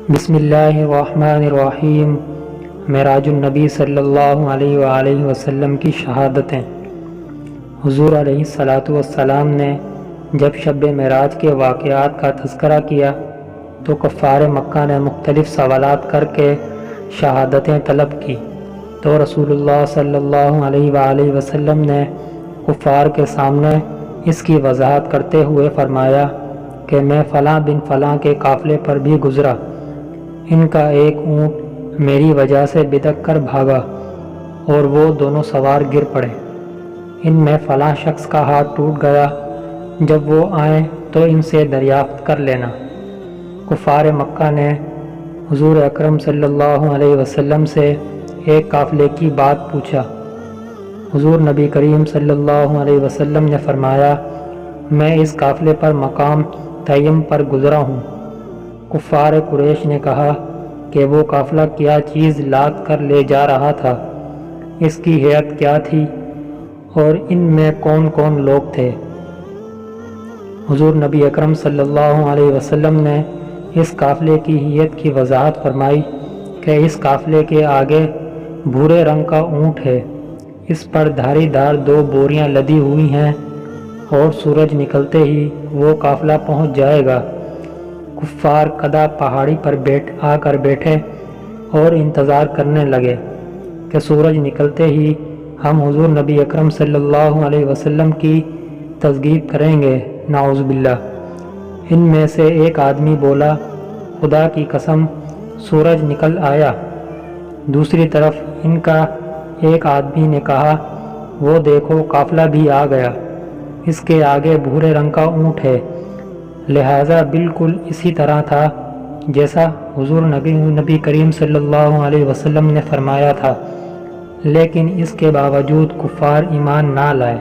بسم اللہ الرحمن الرحیم۔ معراج النبی صلی اللہ علیہ وآلہ وسلم کی شہادتیں۔ حضور علیہ السلام نے جب شب معراج کے واقعات کا تذکرہ کیا تو کفار مکہ نے مختلف سوالات کر کے شہادتیں طلب کی، تو رسول اللہ صلی اللہ علیہ وآلہ وسلم نے کفار کے سامنے اس کی وضاحت کرتے ہوئے فرمایا کہ میں فلاں بن فلاں کے قافلے پر بھی گزرا، ان کا ایک اونٹ میری وجہ سے بدک کر بھاگا اور وہ دونوں سوار گر پڑے، ان میں فلاں شخص کا ہاتھ ٹوٹ گیا، جب وہ آئیں تو ان سے دریافت کر لینا۔ کفار مکہ نے حضور اکرم صلی اللہ علیہ وسلم سے ایک قافلے کی بات پوچھا۔ حضور نبی کریم صلی اللہ علیہ وسلم نے فرمایا، میں اس قافلے پر مقام تیم پر گزرا ہوں۔ کفار قریش نے کہا کہ وہ قافلہ کیا چیز لاد کر لے جا رہا تھا، اس کی ہیئت کیا تھی اور ان میں کون کون لوگ تھے؟ حضور نبی اکرم صلی اللہ علیہ وسلم نے اس قافلے کی ہیئت کی وضاحت فرمائی کہ اس قافلے کے آگے بھورے رنگ کا اونٹ ہے، اس پر دھاری دار 2 بوریاں لدی ہوئی ہیں اور سورج نکلتے ہی وہ قافلہ پہنچ جائے گا۔ کفار کدا پہاڑی پر آ کر بیٹھے اور انتظار کرنے لگے کہ سورج نکلتے ہی ہم حضور نبی اکرم صلی اللہ علیہ وسلم کی تذکیر کریں گے، نعوذ باللہ۔ ان میں سے ایک آدمی بولا، خدا کی قسم سورج نکل آیا۔ دوسری طرف ان کا ایک آدمی نے کہا، وہ دیکھو قافلہ بھی آ گیا، اس کے آگے بھورے رنگ کا اونٹ ہے۔ لہٰذا بالکل اسی طرح تھا جیسا حضور نبی کریم صلی اللہ علیہ وسلم نے فرمایا تھا، لیکن اس کے باوجود کفار ایمان نہ لائے۔